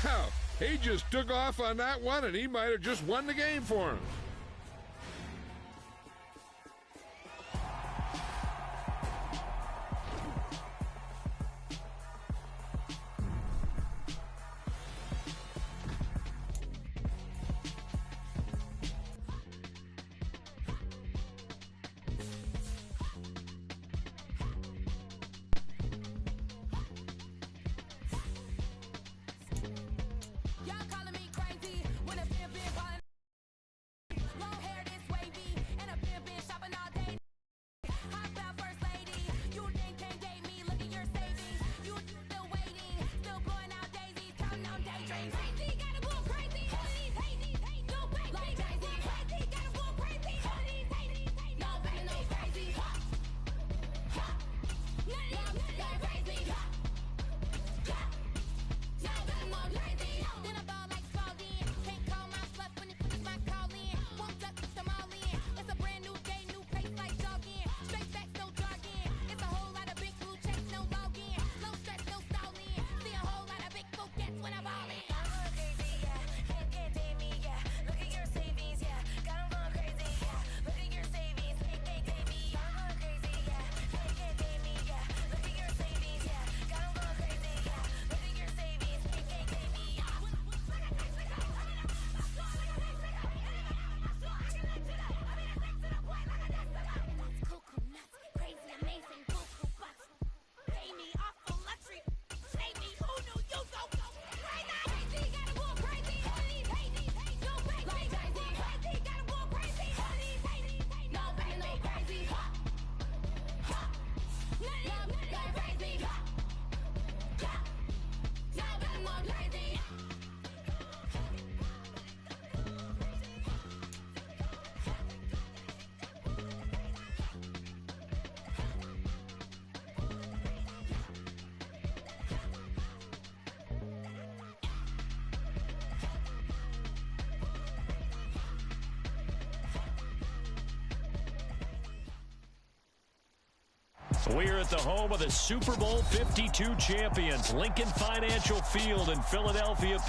Wow, he just took off on that one, and he might have just won the game for him. We're at the home of the Super Bowl 52 champions, Lincoln Financial Field in Philadelphia, PA.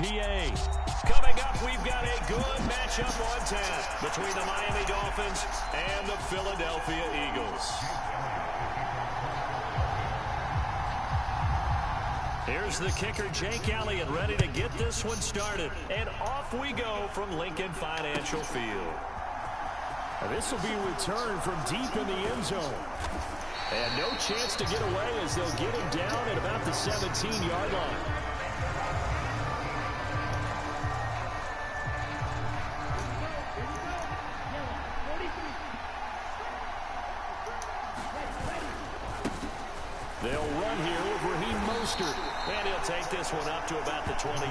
Coming up, we've got a good matchup on tap between the Miami Dolphins and the Philadelphia Eagles. Here's the kicker, Jake Elliott, ready to get this one started. And off we go from Lincoln Financial Field. This will be a return from deep in the end zone. And no chance to get away as they'll get him down at about the 17-yard line. They'll run here with Raheem Mostert. And he'll take this one up to about the 23.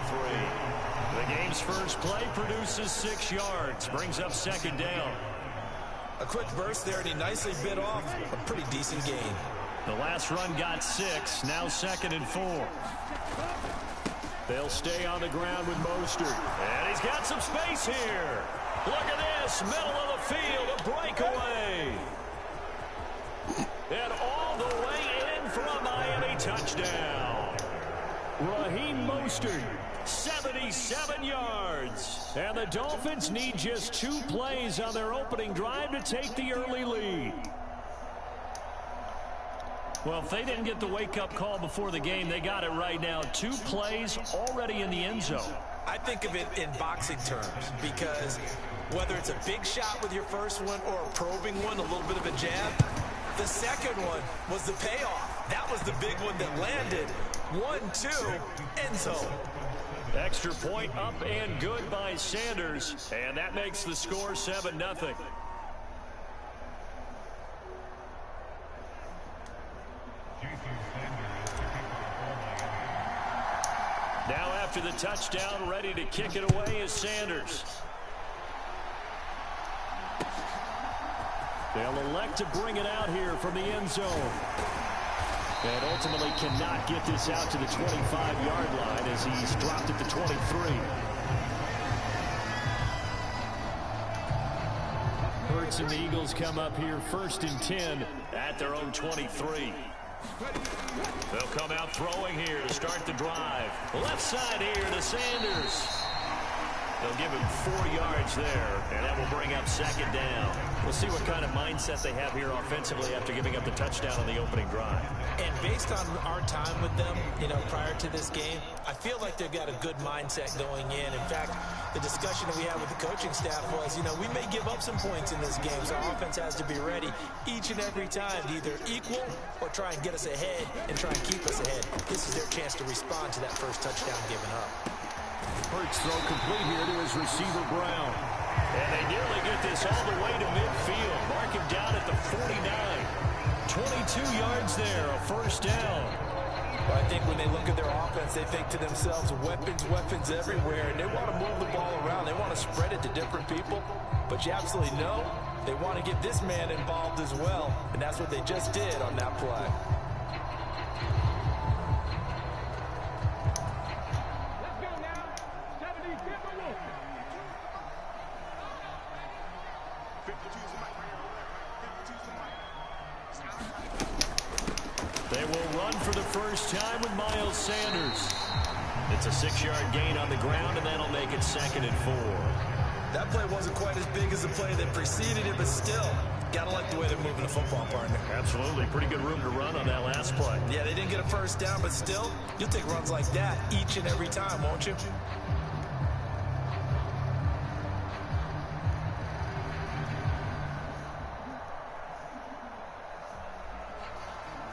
The game's first play produces 6 yards. Brings up second down. A quick burst there, and he nicely bit off a pretty decent gain. The last run got 6. Now 2nd and 4. They'll stay on the ground with Mostert. And he's got some space here. Look at this. Middle of the field. A breakaway. And all the way in for a Miami touchdown. Raheem Mostert, 77 yards. And the Dolphins need just 2 plays on their opening drive to take the early lead. Well, if they didn't get the wake-up call before the game, they got it right now. 2 plays already in the end zone. I think of it in boxing terms because whether it's a big shot with your first one or a probing one, a little bit of a jab, the second one was the payoff. That was the big one that landed. 1-2, end zone. Extra point up and good by Sanders. And that makes the score 7-0. Now after the touchdown, ready to kick it away is Sanders. They'll elect to bring it out here from the end zone. And ultimately cannot get this out to the 25-yard line as he's dropped at the 23. Hurts and the Eagles come up here 1st and 10 at their own 23. They'll come out throwing here to start the drive. Left side here to Sanders. They'll give him 4 yards there, and that will bring up 2nd down. We'll see what kind of mindset they have here offensively after giving up the touchdown on the opening drive. And based on our time with them, prior to this game, I feel like they've got a good mindset going in. In fact, the discussion that we had with the coaching staff was, we may give up some points in this game, so our offense has to be ready each and every time to either equal or try and get us ahead and try and keep us ahead. This is their chance to respond to that first touchdown given up. Hurts throw complete here to his receiver, Brown. And they nearly get this all the way to midfield. Mark him down at the 49. 22 yards there, a 1st down. Well, I think when they look at their offense, they think to themselves, weapons everywhere, and they want to move the ball around. They want to spread it to different people, but you absolutely know they want to get this man involved as well, and that's what they just did on that play. They will run for the first time with Miles Sanders. It's a 6-yard gain on the ground, and that'll make it 2nd and 4. That play wasn't quite as big as the play that preceded it, but still, gotta like the way they're moving the football, partner. Absolutely. Pretty good room to run on that last play. Yeah, they didn't get a 1st down, but still, you'll take runs like that each and every time, won't you?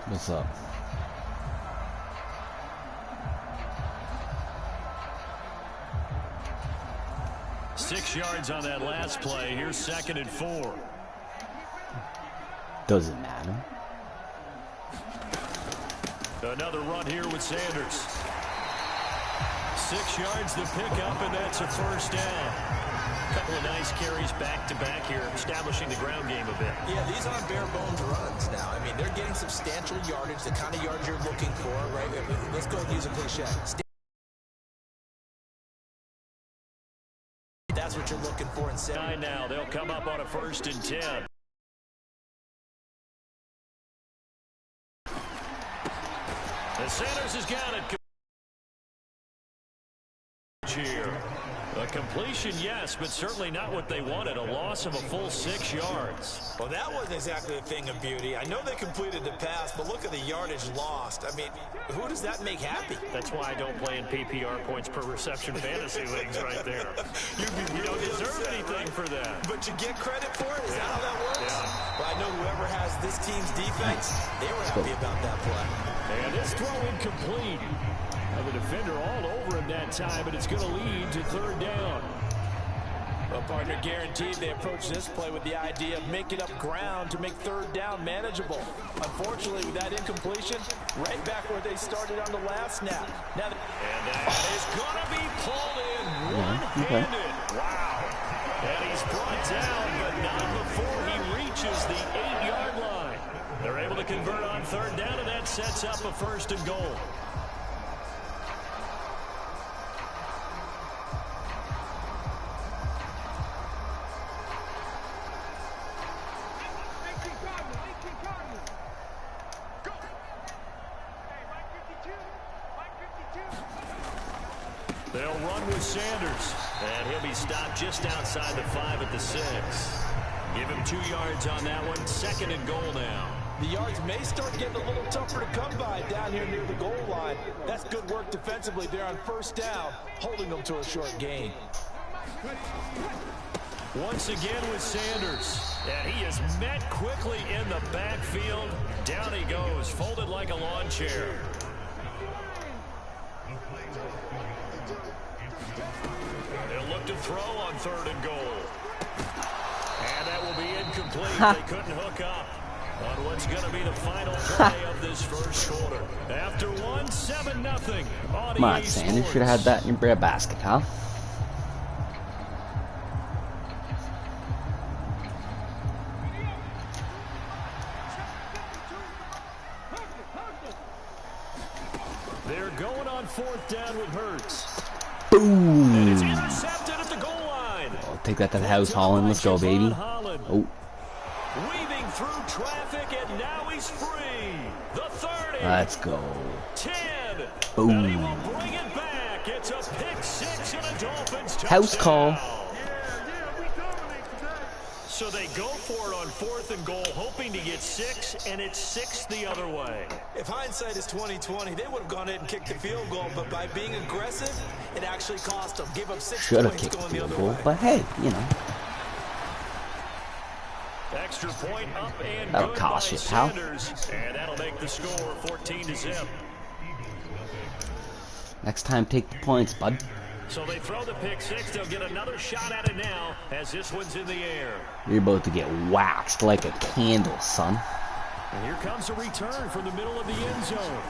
What's up? Six yards on that last play. Here's 2nd and 4. Doesn't matter. Another run here with Sanders. 6 yards to pick up, and that's a 1st down. A couple of nice carries back-to-back here, establishing the ground game a bit. Yeah, these aren't bare-bones runs now. I mean, they're getting substantial yardage, the kind of yards you're looking for, right? Let's go and use a cliche. That's what you're looking for in 7. Now they'll come up on a 1st and 10. And Sanders has got it. Here. A completion, yes, but certainly not what they wanted. A loss of a full 6 yards. Well, that wasn't exactly a thing of beauty. I know they completed the pass, but look at the yardage lost. I mean, who does that make happy? That's why I don't play in PPR points per reception fantasy leagues right there. You don't deserve anything for that. But you get credit for it? Is that how that works? Yeah. Well, I know whoever has this team's defense, they were happy about that play. And this throw incomplete. The defender all over him that time, and it's going to lead to 3rd down. Well, partner, guaranteed they approach this play with the idea of making up ground to make 3rd down manageable. Unfortunately, with that incompletion, right back where they started on the last snap. Now, and that is going to be pulled in one-handed. Wow. And he's brought down, but not before he reaches the 8-yard line. They're able to convert on 3rd down, and that sets up a 1st and goal. They'll run with Sanders, and he'll be stopped just outside the 5 at the 6. Give him 2 yards on that one. 2nd and goal now. The yards may start getting a little tougher to come by down here near the goal line. That's good work defensively there on 1st down, holding them to a short gain. Once again with Sanders, and he is met quickly in the backfield. Down he goes, folded like a lawn chair. They'll look to throw on 3rd and goal. And that will be incomplete. They couldn't hook up on what's going to be the final play of this first quarter. After 7-0. Come on, Sanders, should have had that in your bread basket, huh? They're going on 4th down with Hurts. Boom! And it's intercepted at the goal line. Oh, take that to the house, Holland. Let's go, baby. Oh. Weaving through traffic, and now he's free. The 30. Let's go. 10. Boom. And he will bring it back. It's a pick six and a Dolphins touchdown. House call. So they go for it on 4th and goal, hoping to get 6, and it's 6 the other way. If hindsight is 20/20, they would have gone in and kicked the field goal, but by being aggressive, it actually cost them. Give up 6 Should have points kicked going the the field other goal, way. but hey, you know. Extra point up and That'll good cost by you, pal. Sanders, and that'll make the score 14-0. Next time, take the points, bud. So they throw the pick six. They'll get another shot at it now as this one's in the air. You're about to get waxed like a candle, son. And here comes a return from the middle of the end zone.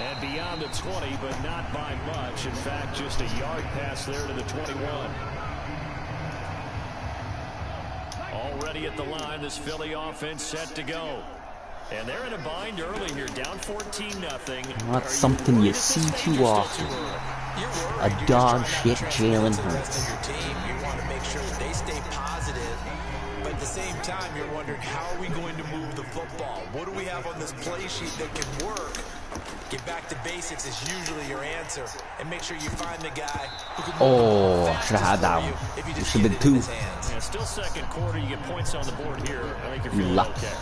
And beyond the 20, but not by much. In fact, just a yard pass there to the 21. Already at the line, this Philly offense set to go. And they're in a bind early here, down 14-0. Not something you see too often. A dog shit Jalen Hurts. You want to make sure that they stay positive, but at the same time, you're wondering, how are we going to move the football? What do we have on this play sheet that can work? Get back to basics is usually your answer, and make sure you find the guy who can Oh, should have had that one. It should have been 2. Yeah, still second quarter. You get points on the board here. I think you're feeling Luck. okay.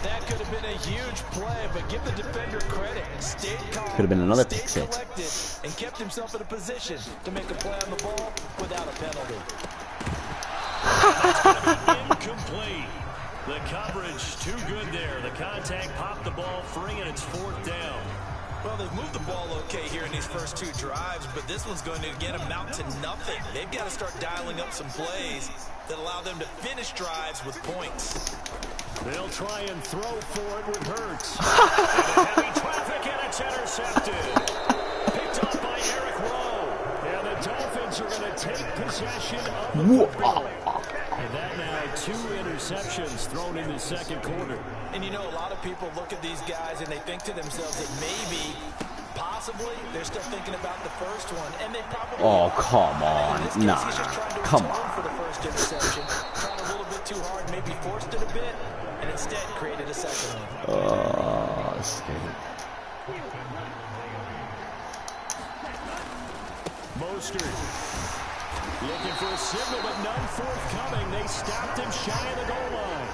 That could have been a huge play, but give the defender credit. Stayed calm, Could have been another stayed pick six. collected, and kept himself in a position to make a play on the ball without a penalty. Incomplete. The coverage too good there. The contact popped the ball free, and it's 4th down. Well, they've moved the ball okay here in these first 2 drives, but this one's going to again amount to nothing. They've got to start dialing up some plays that allow them to finish drives with points. They'll try and throw for it with Hurts. Heavy traffic, and it's intercepted. Picked up by Eric Rowe. And the Dolphins are going to take possession of the football. And that now 2 interceptions thrown in the second quarter. And you know, a lot of people look at these guys and they think to themselves that maybe, possibly, they're still thinking about the first one. And they probably Oh, come on. In this case, Nah, he's just trying to come atone on. for the first interception. Tried a little bit too hard, maybe forced it a bit, and instead created a second one. Oh, scared. Mostert looking for a signal, but none forthcoming. They stopped him shy of the goal line.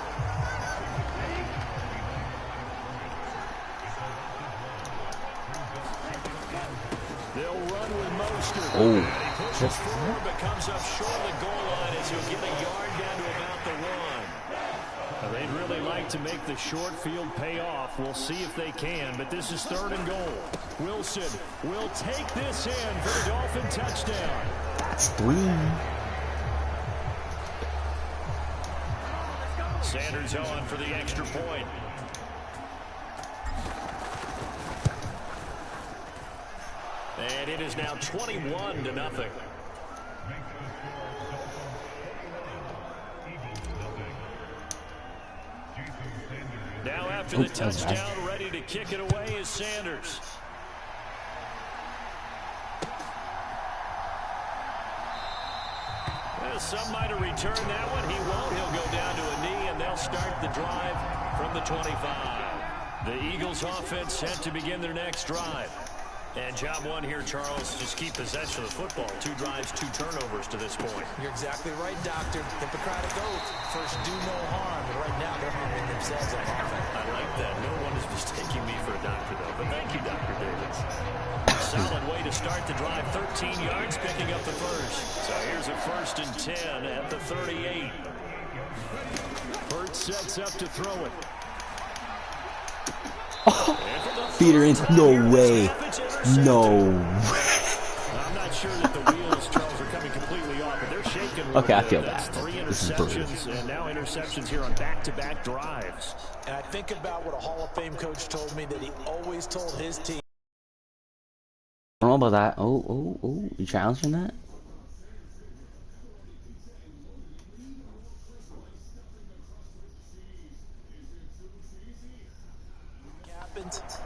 They'll run with Mostert. Oh, He pushes just forward, but comes up short of the goal line as he'll get a yard down to about the 1. They'd really like to make the short field pay off. We'll see if they can, but this is 3rd and goal. Wilson will take this in for the Dolphin touchdown. That's 3. Sanders on for the extra point. And it is now 21-0. Now after the touchdown, ready to kick it away is Sanders. Well, some might have returned that one. He won't. He'll go down to a knee, and they'll start the drive from the 25. The Eagles offense set to begin their next drive. And job 1 here, Charles, just keep possession of the football. 2 drives, 2 turnovers to this point. You're exactly right, Doctor. Hippocratic oath. First, do no harm. But right now, they're harming themselves on offense. I like that. No one is mistaking me for a doctor, though. But thank you, Dr. Davis. Solid way to start the drive. 13 yards, picking up the first. So here's a 1st and 10 at the 38. Hurts sets up to throw it. Oh, feed her in. No way. No way. I'm not sure that the wheels, Charles, are coming completely off, but they're shaking. Okay, I feel That's bad. 3 This is brutal. interceptions, and now interceptions here on back-to-back drives. And I think about what a Hall of Fame coach told me that he always told his team. I don't know about that. Oh. You challenging that?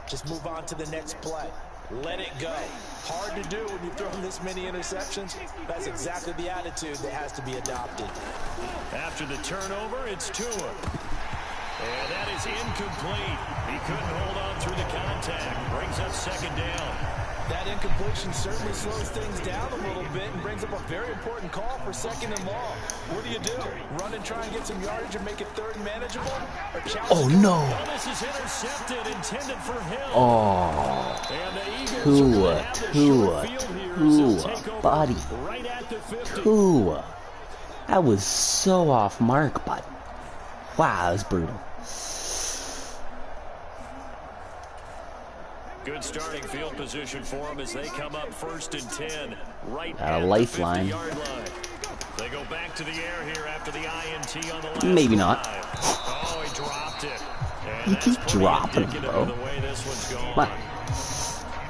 Just move on to the next play. Let it go. Hard to do when you've thrown this many interceptions. That's exactly the attitude that has to be adopted. After the turnover, it's Tua. And that is incomplete. He couldn't hold on through the contact. Brings up second down. That incompletion certainly slows things down a little bit and brings up a very important call for second and long. What do? Run and try and get some yardage and make it third and manageable? Or Oh, no. Well, this is intercepted, intended for Hill. Oh. And the Eagles are going to have the short field here as they'll take over buddy. right at the 50. Tua. That was so off mark, but wow, that was brutal. Good starting field position for them as they come up 1st and 10. Right Got a at lifeline. the 50-yard line. They go back to the air here after the INT on the last Maybe not. drive. Oh, he dropped it. And You that's keep pretty dropping them, indicative bro. of the way this one's gone. Come on.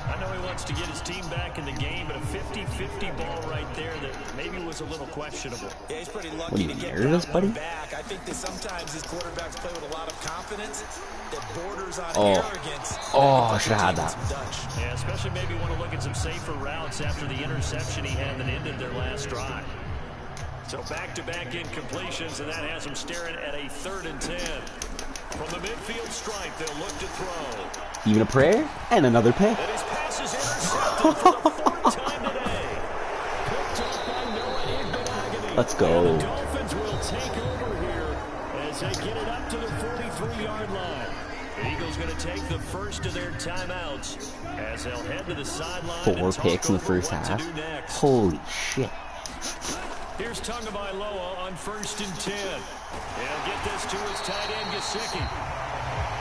I know he wants to get his team back in the game, but a 50-50 ball right there that maybe was a little questionable. Yeah, he's pretty lucky What are you, to get nervous, that one buddy? back. I think that sometimes these quarterbacks play with a lot of confidence that borders on Oh. arrogance. Oh, I should have had that. Yeah, especially maybe want to look at some safer routes after the interception he had that ended their last drive. So back-to-back incompletions, and that has them staring at a 3rd and 10. From the midfield stripe, they'll look to throw. Even a prayer and another pick. And his pass is intercepted for the 4th time today. Picked up by Noah Igbenogany. Let's go. And the Dolphins will take over here as they get it up to the 43-yard line. The Eagles going to take the first of their timeouts as they'll head to the sideline. 4 picks in the first half. Holy shit. Here's Tagovailoa on 1st and 10. He'll get this to his tight end, Gesicki.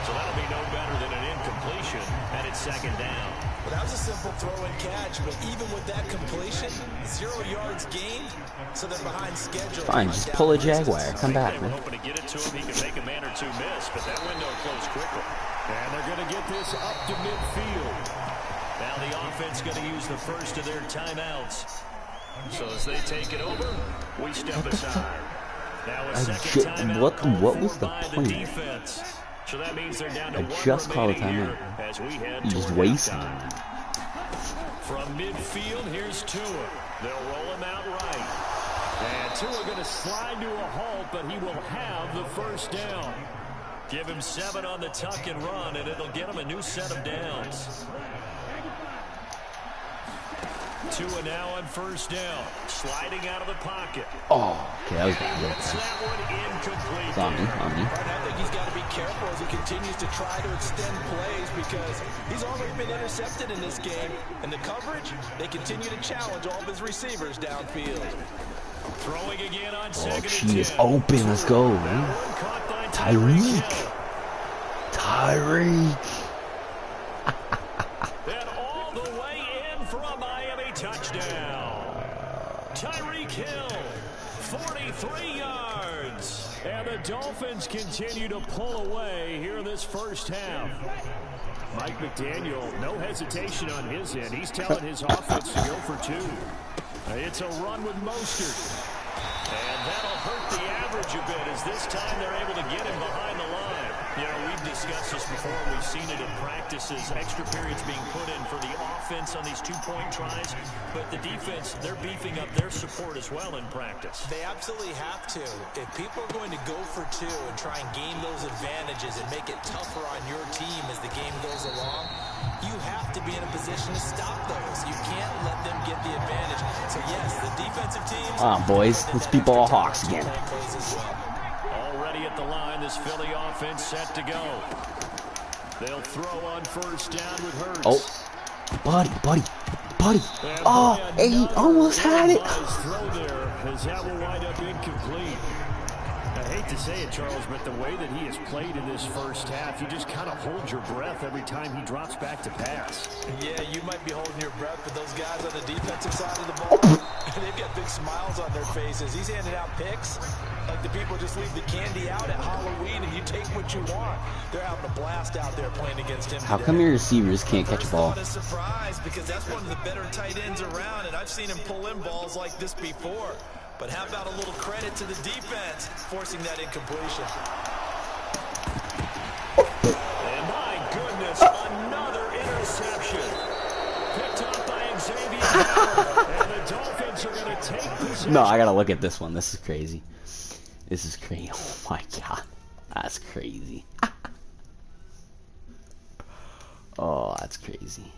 So that'll be no better than an incompletion, and it's 2nd down. Well, that was a simple throw and catch, but even with that completion, 0 yards gained, so they're behind schedule. Fine, just pull a Jaguar. Come back, They were man. hoping to get it to him. He could make a man or two miss, but that window closed quickly. And they're going to get this up to midfield. Now the offense going to use the first of their timeouts. So as they take it over, we step aside. Now a second timeout what was the by the point? defense. So that means they're down to I one just called a remaining timeout. here as we head You just toward wasted halftime. it. From midfield, here's Tua. They'll roll him out right. And Tua going to slide to a halt, but he will have the first down. Give him 7 on the tuck and run, and it'll get him a new set of downs. Tua now on 1st down, sliding out of the pocket. Oh, okay, that was bad. Gets that one incomplete. On me, on me. And I think he's got to be careful as he continues to try to extend plays because he's already been intercepted in this game. And the coverage, they continue to challenge all of his receivers downfield. Throwing again on Oh, 2nd she and is 10. open. Let's go, That man. one caught by Tyreek. Hill. Tyreek. And all the way in for a Miami touchdown. Tyreek Hill, 43 yards. And the Dolphins continue to pull away here in this first half. Mike McDaniel, no hesitation on his end. He's telling his offense to go for 2. It's a run with Mostert. And that'll hurt the average a bit as this time they're able to get him behind the line. You know, we've discussed this before. We've seen it in practices. Extra periods being put in for the offense on these 2-point tries. But the defense, they're beefing up their support as well in practice. They absolutely have to. If people are going to go for 2 and try and gain those advantages and make it tougher on your team as the game goes along, you have to be in a position to stop those. You can't let them get the advantage. So, yes, the defensive teams... Come on, boys. Let's be ball hawks again. Already at the line, this Philly offense set to go. They'll throw on 1st down with Hurts. Oh, buddy. Oh, he almost had it. Nice throw there, as that will wind up incomplete. I hate to say it, Charles, but the way that he has played in this first half, you just kind of hold your breath every time he drops back to pass. Yeah, you might be holding your breath, but those guys on the defensive side of the ball, they've got big smiles on their faces. He's handing out picks like the people just leave the candy out at Halloween and you take what you want. They're having a blast out there playing against him. How come your receivers can't catch a ball? First thought is surprise because that's one of the better tight ends around, and I've seen him pull in balls like this before. But how about a little credit to the defense forcing that incompletion? And my goodness, another interception. Picked up by Xavier Howard. And the Dolphins are going to take possession. No, I gotta look at this one. This is crazy. This is crazy. Oh my god. That's crazy. Oh, that's crazy.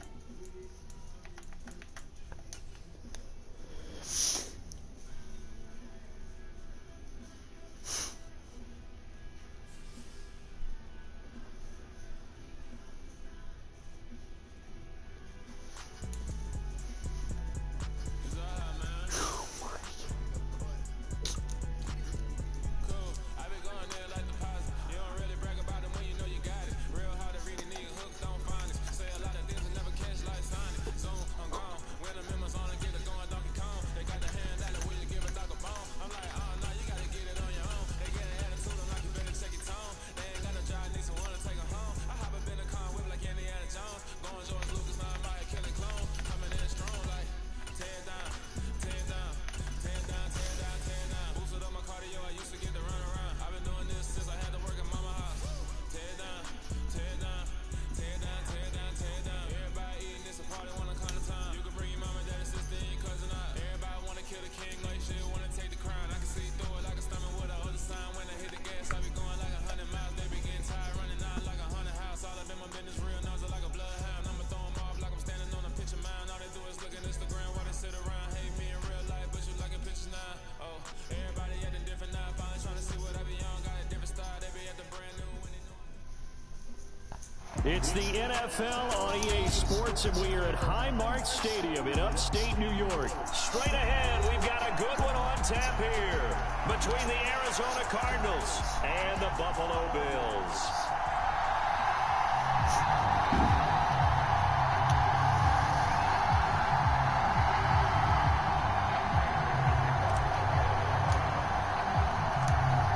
It's the NFL on EA Sports, and we are at Highmark Stadium in upstate New York. Straight ahead, we've got a good one on tap here between the Arizona Cardinals and the Buffalo Bills.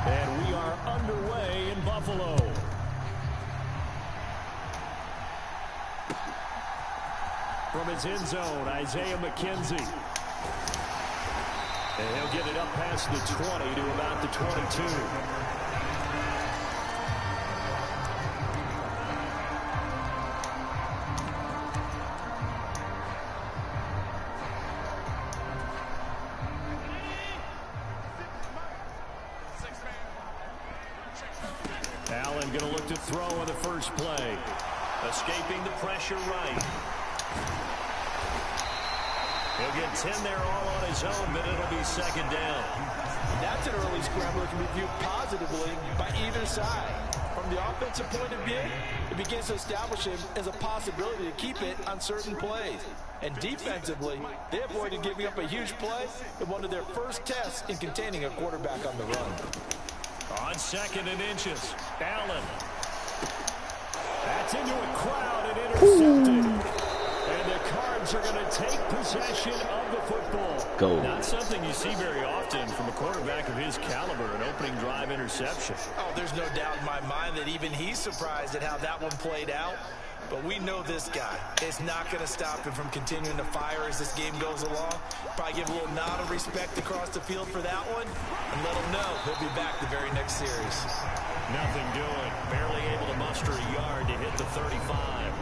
And we are underway in Buffalo. From his end zone, Isaiah McKenzie. And he'll get it up past the 20 to about the 22. Allen going to look to throw on the first play. Escaping the pressure right. He'll get 10 there all on his own, but it'll be second down. That's an early scramble that can be viewed positively by either side. From the offensive point of view, it begins to establish him as a possibility to keep it on certain plays. And defensively, they avoided giving up a huge play in one of their first tests in containing a quarterback on the run. On second and inches, Allen. That's into a crowd and intercepted. And the Cards are going to take possession of the football. Go. Not something you see very often from a quarterback of his caliber, an opening drive interception. Oh, there's no doubt in my mind that even he's surprised at how that one played out. But we know this guy is not going to stop him from continuing to fire as this game goes along. Probably give a little nod of respect across the field for that one and let him know he'll be back the very next series. Nothing doing. Barely able to muster a yard to hit the 35.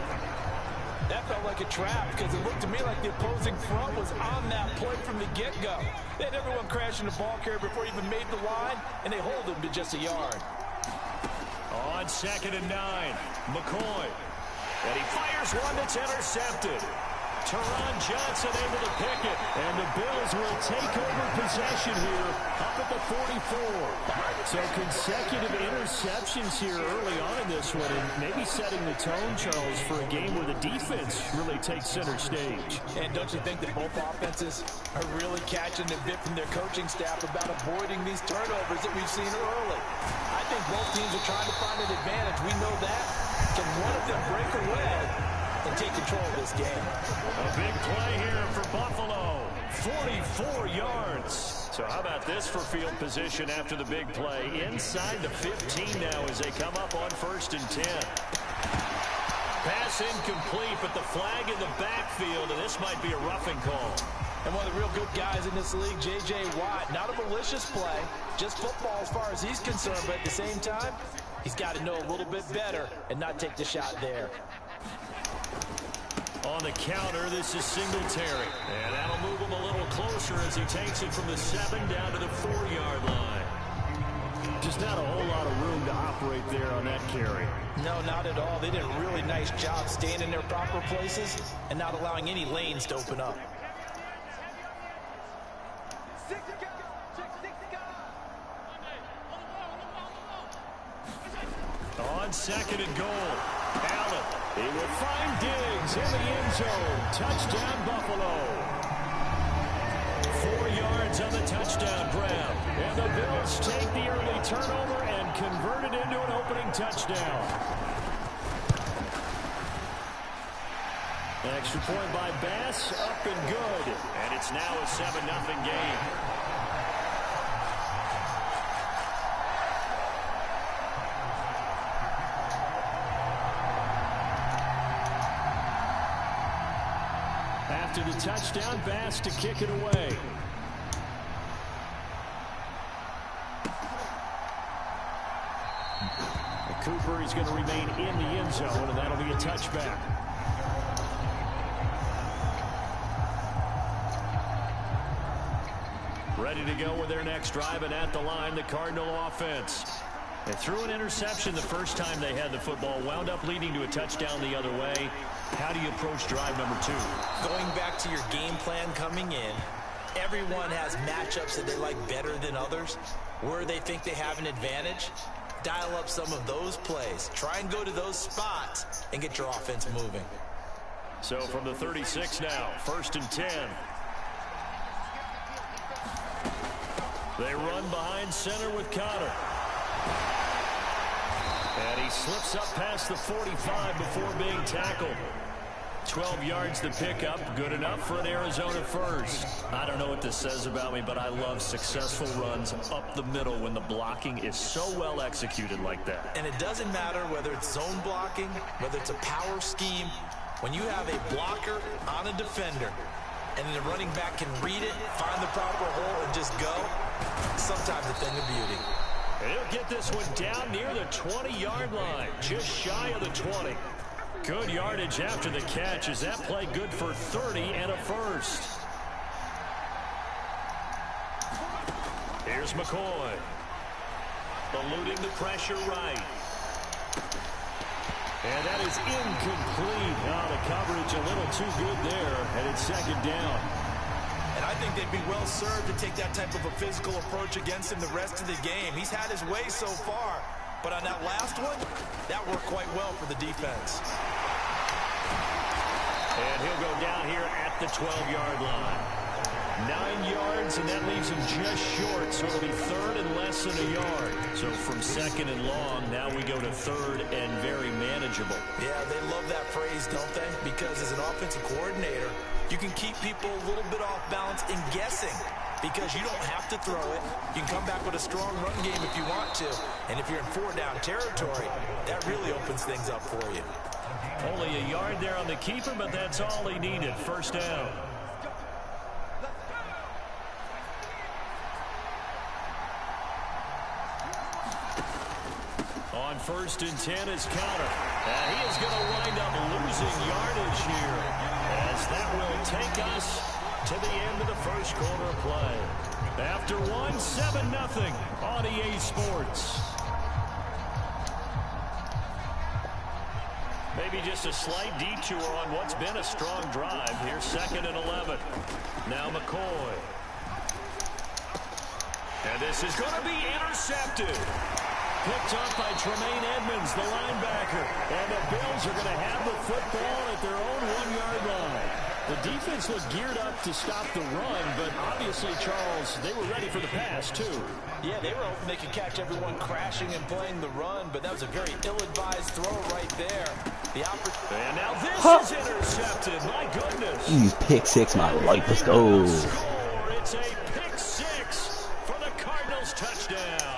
That felt like a trap because it looked to me like the opposing front was on that play from the get-go. They had everyone crashing the ball carrier before he even made the line, and they hold him to just a yard. On second and 9, McCoy. And he fires one that's intercepted. Teron Johnson able to pick it. And the Bills will take over possession here up at the 44. So consecutive interceptions here early on in this one, and maybe setting the tone, Charles, for a game where the defense really takes center stage. And don't you think that both offenses are really catching the bit from their coaching staff about avoiding these turnovers that we've seen early? I think both teams are trying to find an advantage. We know that. Can one of them break away and take control of this game? A big play here for Buffalo. 44 yards. So how about this for field position after the big play? Inside the 15 now as they come up on 1st and 10. Pass incomplete, but the flag in the backfield, and this might be a roughing call. And one of the real good guys in this league, J.J. Watt, not a malicious play, just football as far as he's concerned, but at the same time, he's got to know a little bit better and not take the shot there. On the counter, this is Singletary. And that'll move him a little closer as he takes it from the 7 down to the 4-yard line. Just not a whole lot of room to operate there on that carry. No, not at all. They did a really nice job staying in their proper places and not allowing any lanes to open up. On second and goal, Allen. He will find Diggs in the end zone. Touchdown, Buffalo. 4 yards on the touchdown grab. And the Bills take the early turnover and convert it into an opening touchdown. An extra point by Bass, up and good. And it's now a 7-0 game. After the touchdown, Bass to kick it away. Cooper is going to remain in the end zone, and that'll be a touchback. Ready to go with their next drive, and at the line, the Cardinal offense. They threw an interception the first time they had the football, wound up leading to a touchdown the other way. How do you approach drive number 2? Going back to your game plan coming in, everyone has matchups that they like better than others. Where they think they have an advantage, dial up some of those plays. Try and go to those spots and get your offense moving. So from the 36 now, 1st and 10. They run behind center with Connor. And he slips up past the 45 before being tackled. 12 yards to pick up, good enough for an Arizona first. I don't know what this says about me, but I love successful runs up the middle when the blocking is so well executed like that. And it doesn't matter whether it's zone blocking, whether it's a power scheme. When you have a blocker on a defender and the running back can read it, find the proper hole, and just go, sometimes a thing of beauty. And he'll get this one down near the 20-yard line, just shy of the 20. Good yardage after the catch. Is that play good for 30 and a first? Here's McCoy. Eluding the pressure right. And that is incomplete. Oh, the coverage a little too good there, and it's 2nd down. And I think they'd be well served to take that type of a physical approach against him the rest of the game. He's had his way so far, but on that last one, that worked quite well for the defense. And he'll go down here at the 12-yard line. 9 yards, and that leaves him just short, so it'll be 3rd and less than a yard. So from 2nd and long, now we go to 3rd and very manageable. Yeah, they love that phrase, don't they? Because as an offensive coordinator, you can keep people a little bit off balance in guessing because you don't have to throw it. You can come back with a strong run game if you want to. And if you're in 4-down territory, that really opens things up for you. Only a yard there on the keeper, but that's all he needed. 1st down. On 1st and 10 is Connor. And he is going to wind up losing yardage here, as that will take us to the end of the first quarter of play. After 7-0 on EA Sports. Maybe just a slight detour on what's been a strong drive. Here's 2nd and 11. Now McCoy. And this is going to be intercepted. Picked up by Tremaine Edmonds, the linebacker. And the Bills are going to have the football at their own 1-yard line. The defense looked geared up to stop the run, but obviously, Charles, they were ready for the pass, too. Yeah, they were hoping they could catch everyone crashing and playing the run, but that was a very ill-advised throw right there. And now this is intercepted. My goodness. You pick 6 my life. Let's go. It's a pick 6 for the Cardinals touchdown.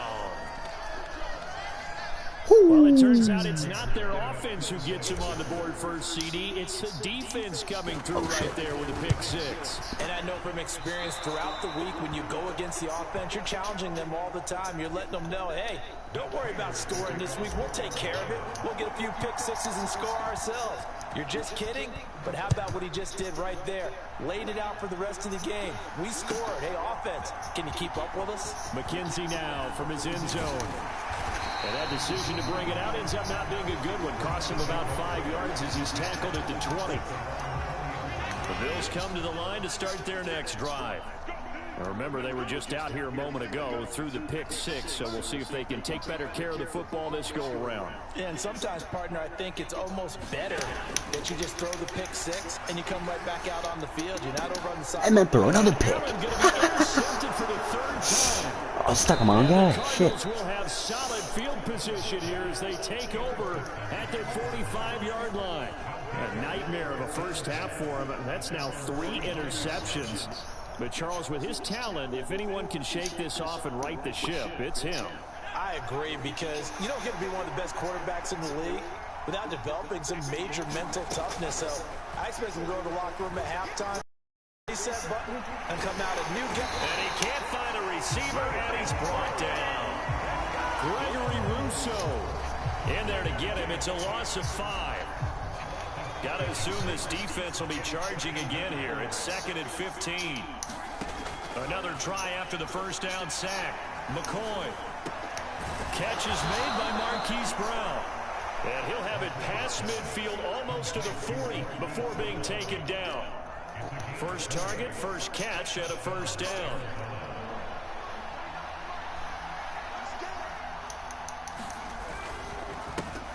Well, it turns out it's not their offense. offense who gets him on the board first, CD. It's the defense coming through right there with a pick six. And I know from experience throughout the week, when you go against the offense, you're challenging them all the time. You're letting them know, hey, don't worry about scoring this week. We'll take care of it. We'll get a few pick sixes and score ourselves. You're just kidding? But how about what he just did right there? Laid it out for the rest of the game. We scored. Hey, offense, can you keep up with us? McKenzie now from his end zone. And that decision to bring it out ends up not being a good one. Cost him about 5 yards as he's tackled at the 20. The Bills come to the line to start their next drive. Now remember, they were just out here a moment ago through the pick six, so we'll see if they can take better care of the football this go-around. Yeah, and sometimes, partner, I think it's almost better that you just throw the pick six and you come right back out on the field. You're not over on the side. I meant throw another pick. Oh, stuck him on guy. Shit. Will have solid field position here as they take over at their 45-yard line. A nightmare of a first half for him. That's now 3 interceptions. But Charles, with his talent, if anyone can shake this off and right the ship, it's him. I agree, because you don't get to be one of the best quarterbacks in the league without developing some major mental toughness. So I expect him to go to the locker room at halftime, reset button, and come out a new guy. And he can't find a receiver, and he's brought down. Gregory Rousseau in there to get him. It's a loss of 5. Got to assume this defense will be charging again here. It's 2nd and 15. Another try after the first down sack. McCoy. Catch is made by Marquise Brown. And he'll have it past midfield almost to the 40 before being taken down. First target, first catch at a first down.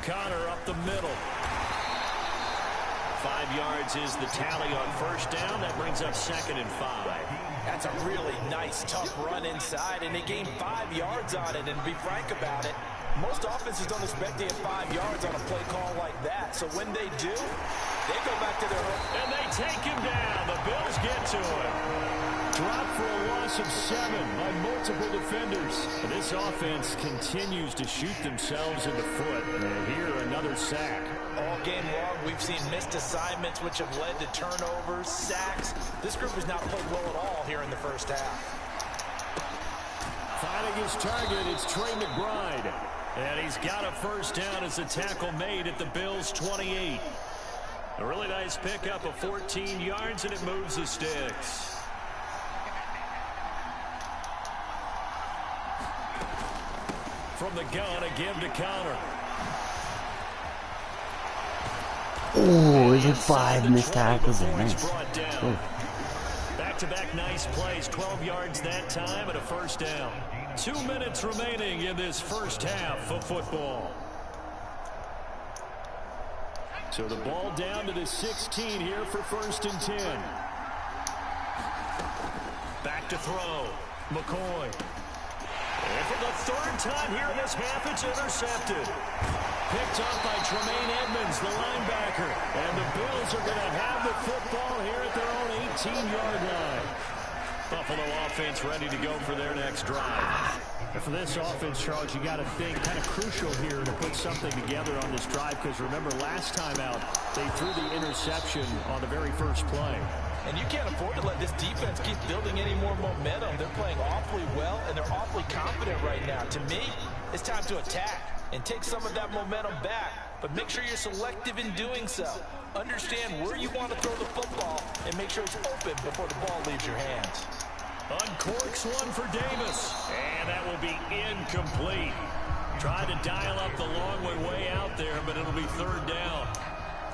Connor up the middle. 5 yards is the tally on first down. That brings up 2nd and 5. That's a really nice, tough run inside, and they gained 5 yards on it. And to be frank about it, most offenses don't expect to get 5 yards on a play call like that. So when they do, they go back to their hook. And they take him down. The Bills get to him. Dropped for a loss of 7 by multiple defenders. And this offense continues to shoot themselves in the foot. And here, another sack. All game long, we've seen missed assignments, which have led to turnovers, sacks. This group has not played well at all here in the first half. Finding his target, it's Trey McBride. And he's got a first down as a tackle made at the Bills' 28. A really nice pickup of 14 yards, and it moves the sticks. From the gun, a give to Connor. Oh, there's like 5 missed tackles in there. Back-to-back nice plays, 12 yards that time and a first down. 2 minutes remaining in this first half of football. So the ball down to the 16 here for 1st and 10. Back to throw. McCoy. And for the 3rd time here in this half, it's intercepted. Picked up by Tremaine Edmonds, the linebacker. And the Bills are going to have the football here at their own 18-yard line. Buffalo offense ready to go for their next drive. For this offense, Charles, you got to think kind of crucial here to put something together on this drive, because remember last time out they threw the interception on the very first play. And you can't afford to let this defense keep building any more momentum. They're playing awfully well, and they're awfully confident right now. To me, it's time to attack and take some of that momentum back. But make sure you're selective in doing so. Understand where you want to throw the football and make sure it's open before the ball leaves your hands. Uncorks one for Davis. And that will be incomplete. Tried to dial up the long one way out there, but it'll be 3rd down.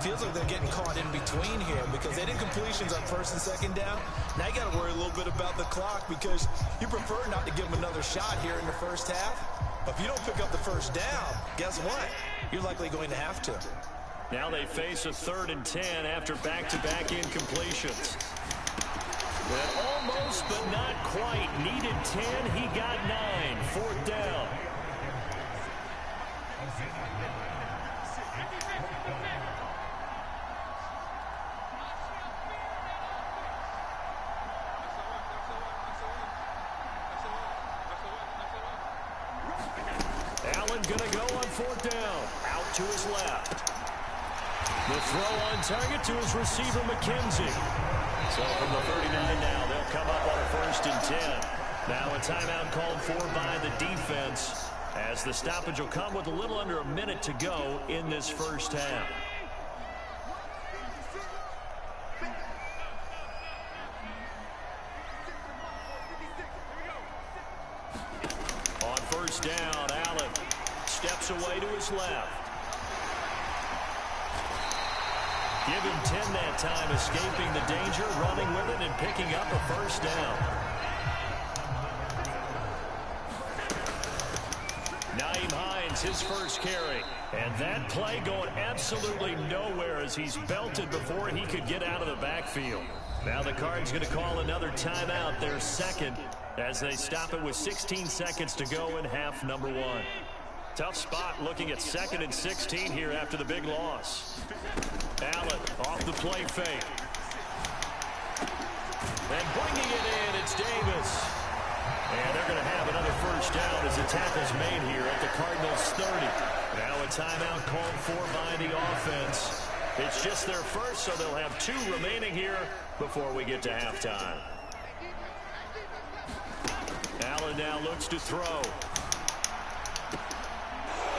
Feels like they're getting caught in between here because they did completions on 1st and 2nd down. Now you got to worry a little bit about the clock because you prefer not to give them another shot here in the first half. But if you don't pick up the first down, guess what? You're likely going to have to. Now they face a 3rd and 10 after back-to-back incompletions. Well, almost, but not quite. Needed 10, he got 9. 4th down. Allen gonna go on 4th down. Out to his left. The throw on target to his receiver, McKenzie. So from the 39 now, they'll come up on a 1st and 10. Now a timeout called for by the defense, as the stoppage will come with a little under a minute to go in this first half. On 1st down, Allen steps away to his left. Give him 10 that time, escaping the danger, running with it, and picking up a 1st down. Nyheim Hines, his first carry. And that play going absolutely nowhere as he's belted before he could get out of the backfield. Now the Cards going to call another timeout, their second, as they stop it with 16 seconds to go in half number 1. Tough spot looking at 2nd and 16 here after the big loss. Allen off the play fake. And bringing it in, it's Davis. And they're going to have another 1st down as the tackle's made here at the Cardinals' 30. Now a timeout called for by the offense. It's just their first, so they'll have 2 remaining here before we get to halftime. Allen now looks to throw.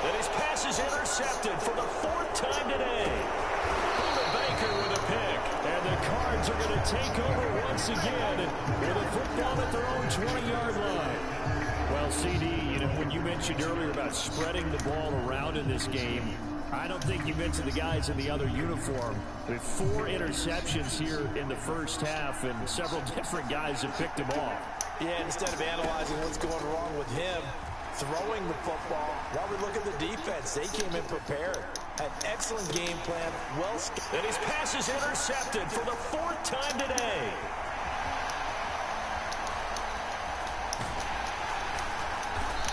And his pass is intercepted for the 4th time today. Baker with a pick. And the Cards are going to take over once again with a football at their own 20-yard line. Well, CD, you know, when you mentioned earlier about spreading the ball around in this game, I don't think you mentioned the guys in the other uniform. With 4 interceptions here in the first half, and several different guys have picked them off. Yeah, instead of analyzing what's going wrong with him throwing the football, while we look at the defense, they came in prepared. An excellent game plan, well scheduled. And his pass is intercepted for the 4th time today.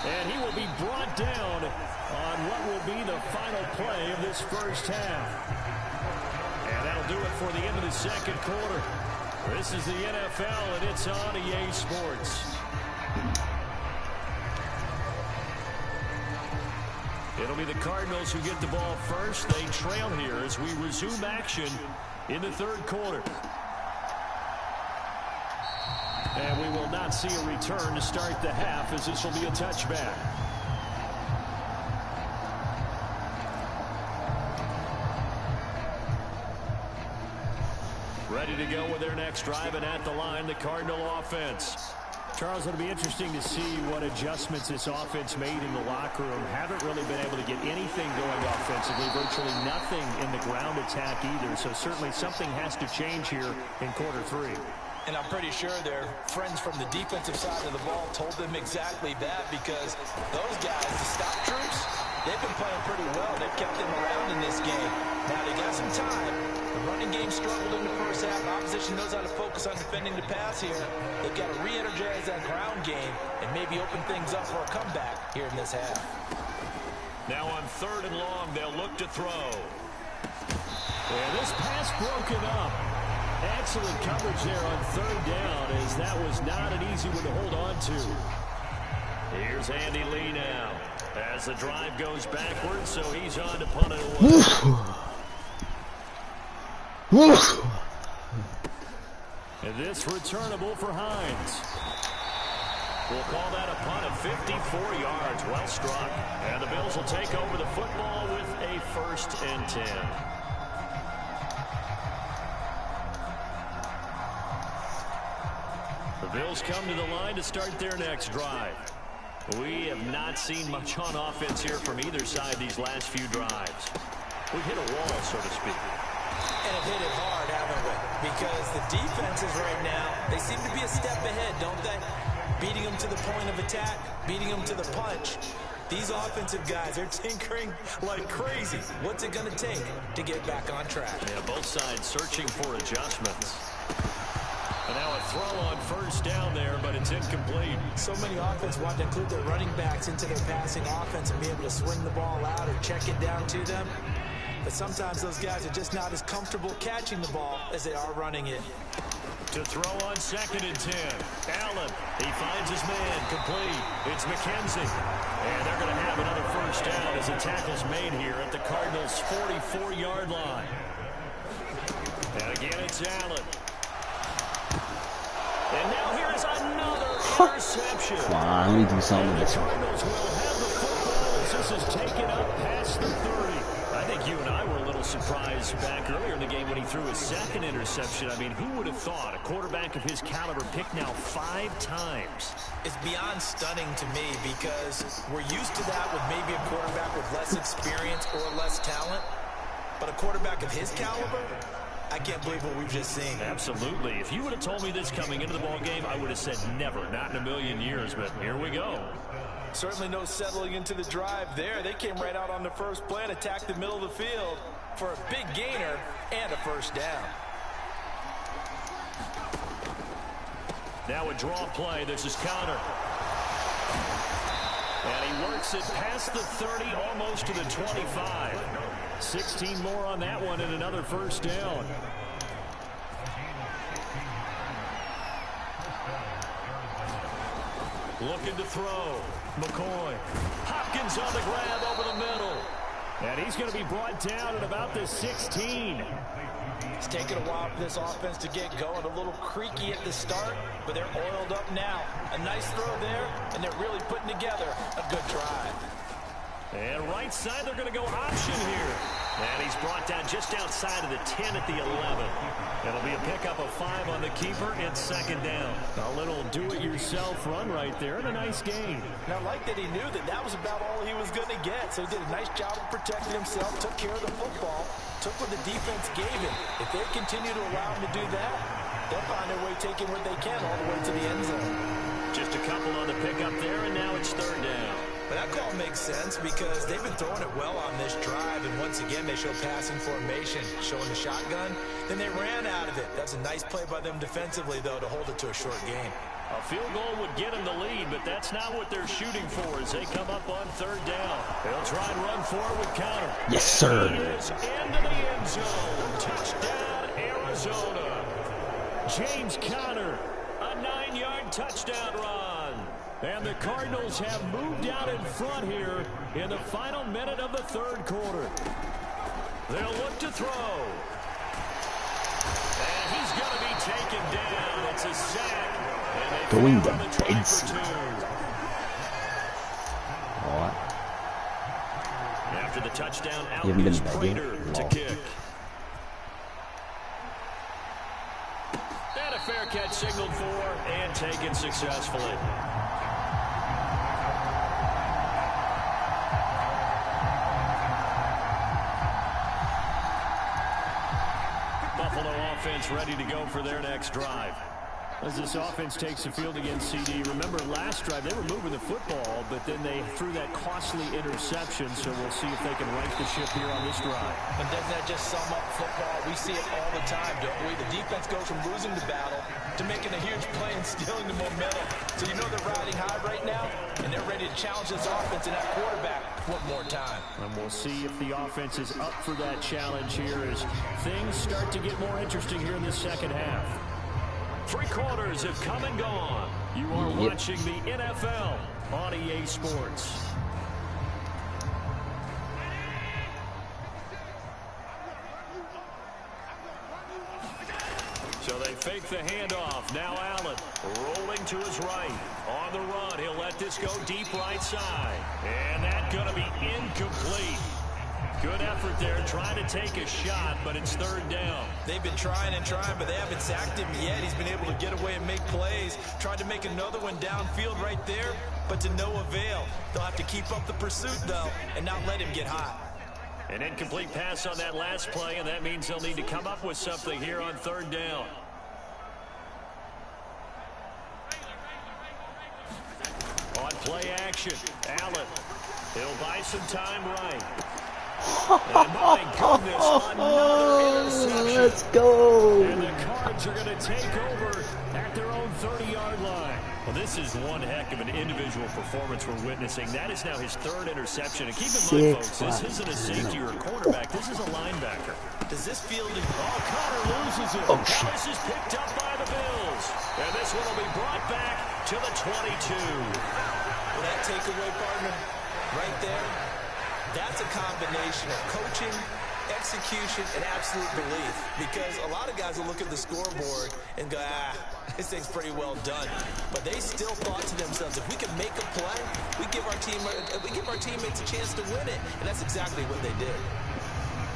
And he will be brought down on what will be the final play of this first half. And that'll do it for the end of the 2nd quarter. This is the NFL, and it's on EA Sports. It'll be the Cardinals who get the ball first. They trail here as we resume action in the 3rd quarter. And we will not see a return to start the half, as this will be a touchback. Ready to go with their next drive, and at the line, the Cardinal offense. Charles, it'll be interesting to see what adjustments this offense made in the locker room. Haven't really been able to get anything going offensively, virtually nothing in the ground attack either. So certainly something has to change here in quarter 3. And I'm pretty sure their friends from the defensive side of the ball told them exactly that, because those guys, the stop troops, they've been playing pretty well. They've kept them around in this game. Now they got some time. The running game struggled in the first half. Opposition knows how to focus on defending the pass here. They've got to re-energize that ground game and maybe open things up for a comeback here in this half. Now on 3rd and long, they'll look to throw. And this pass broken up. Excellent coverage there on 3rd down, as that was not an easy one to hold on to. Here's Andy Lee now, as the drive goes backwards, so he's on to punt it away. And this returnable for Hines. We'll call that a punt of 54 yards. Well struck. And the Bills will take over the football with a 1st and 10. The Bills come to the line to start their next drive. We have not seen much on offense here from either side these last few drives. We've hit a wall, so to speak. And have hit it hard, haven't we? Because the defenses right now, they seem to be a step ahead, don't they? Beating them to the point of attack, beating them to the punch. These offensive guys are tinkering like crazy. What's it going to take to get back on track? Yeah, both sides searching for adjustments. And now a throw on 1st down there, but it's incomplete. So many offense want to include their running backs into their passing offense and be able to swing the ball out or check it down to them. But sometimes those guys are just not as comfortable catching the ball as they are running it. To throw on 2nd and 10. Allen, he finds his man, complete. It's McKenzie. And they're going to have another 1st down as the tackle's made here at the Cardinals' 44-yard line. it's Allen. And now here is another interception. Come on, let me do something with The this one. Cardinals will have the football as this is taken up past the 30. I think you and I were a little surprised back earlier in the game when he threw his second interception. I mean, who would have thought a quarterback of his caliber picked now 5 times? It's beyond stunning to me because we're used to that with maybe a quarterback with less experience or less talent. But a quarterback of his caliber, I can't believe what we've just seen. Absolutely. If you would have told me this coming into the ball game, I would have said never, not in a million years. But here we go. Certainly no settling into the drive there. They came right out on the first play and attacked the middle of the field for a big gainer and a first down. Now a draw play. This is counter. And he works it past the 30, almost to the 25. 16 more on that one and another first down. Looking to throw. McCoy. Hopkins on the grab over the middle. And he's going to be brought down at about the 16. It's taken a while for this offense to get going. A little creaky at the start, but they're oiled up now. A nice throw there, and they're really putting together a good drive. And right side, they're going to go option here. And he's brought down just outside of the 10 at the 11. It'll be a pickup of 5 on the keeper and second down. A little do-it-yourself run right there and a nice gain. Now, I like that he knew that that was about all he was going to get. So he did a nice job of protecting himself, took care of the football, took what the defense gave him. If they continue to allow him to do that, they'll find their way taking what they can all the way to the end zone. Just a couple on the pickup there, and now it's third down. But that call makes sense because they've been throwing it well on this drive, and once again they show passing formation, showing the shotgun. Then they ran out of it. That's a nice play by them defensively, though, to hold it to a short game. A field goal would get them the lead, but that's not what they're shooting for as they come up on third down. They'll try and run forward with counter. Yes, sir. He is into the end zone. Touchdown, Arizona. James Conner, a 9-yard touchdown run. And the Cardinals have moved out in front here in the final minute of the third quarter. They'll look to throw. And he's going to be taken down. It's a sack. And they Going foul on to the try bed. for 2. Alright. After the touchdown, out You haven't been is in that game? Prater to No. kick. And a fair catch signaled for and taken successfully. Buffalo offense ready to go for their next drive. As this offense takes the field against CD, remember last drive they were moving the football, but then they threw that costly interception, so we'll see if they can right the ship here on this drive. And doesn't that just sum up football? We see it all the time, don't we? The defense goes from losing the battle to making a huge play and stealing the momentum. So you know they're riding high right now, and they're ready to challenge this offense and that quarterback one more time. And we'll see if the offense is up for that challenge here as things start to get more interesting here in the second half. 3 quarters have come and gone. You are watching the NFL on EA Sports. So they fake the handoff. Now Allen rolling to his right. On the run, he'll let this go deep right side. And that's going to be incomplete. Good effort there, trying to take a shot, but it's third down. They've been trying and trying, but they haven't sacked him yet. He's been able to get away and make plays. Tried to make another one downfield right there, but to no avail. They'll have to keep up the pursuit, though, and not let him get hot. An incomplete pass on that last play, and that means they'll need to come up with something here on third down. On play action, Allen. He'll buy some time right. And my goodness, another interception. Let's go. And the Cards are going to take over at their own 30-yard line. Well, this is one heck of an individual performance we're witnessing. That is now his 3rd interception. And keep in mind, folks, this isn't a safety or a quarterback. This is a linebacker. Does this feel... Oh, Conner loses it. Oh, shit. This is picked up by the Bills. And this one will be brought back to the 22. Well, that takeaway, partner, right there, that's a combination of coaching execution, and absolute belief. Because a lot of guys will look at the scoreboard and go, this thing's pretty well done. But they still thought to themselves, if we can make a play, we give our teammates a chance to win it. And that's exactly what they did.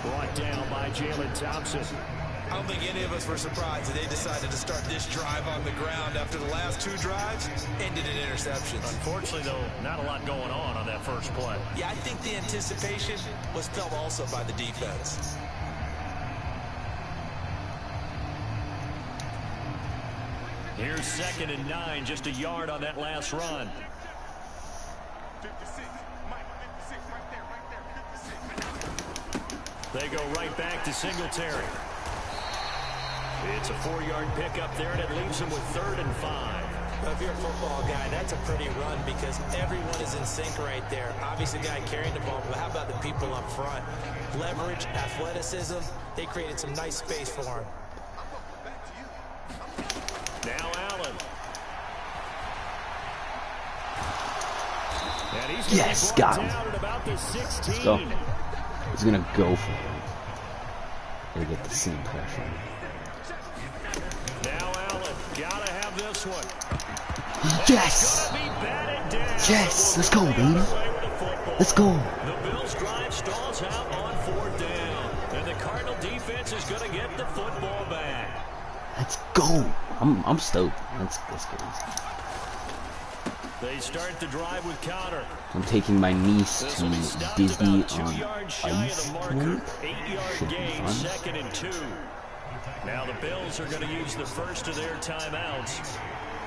Brought down by Jalen Thompson. I don't think any of us were surprised that they decided to start this drive on the ground after the last 2 drives ended in interceptions. Unfortunately, though, not a lot going on that first play. Yeah, I think the anticipation was felt also by the defense. Here's 2nd and 9, just a yard on that last run. 56, Mike, 56, right there, 56. They go right back to Singletary. It's a 4-yard pickup there, and it leaves them with 3rd and 5. Well, if you're a football guy, that's a pretty run because everyone is in sync right there. Obviously, the guy carrying the ball, but how about the people up front? Leverage, athleticism, they created some nice space for him. Now Allen. And he's yes, got him. Down at about the 16. Let's go. He's going to go for him. They get the same pressure. Now Allen, gotta have this one. Yes! Yes! Let's go, baby. Let's go. The Bills drive stalls out on 4th down. And the Cardinal defense is going to get the football back. Let's go. I'm stoked. Let's go. They start the drive with Connor. I'm taking my niece to Disney on Ice. 8-yard gain, 2nd and 2. Now the Bills are going to use the first of their timeouts.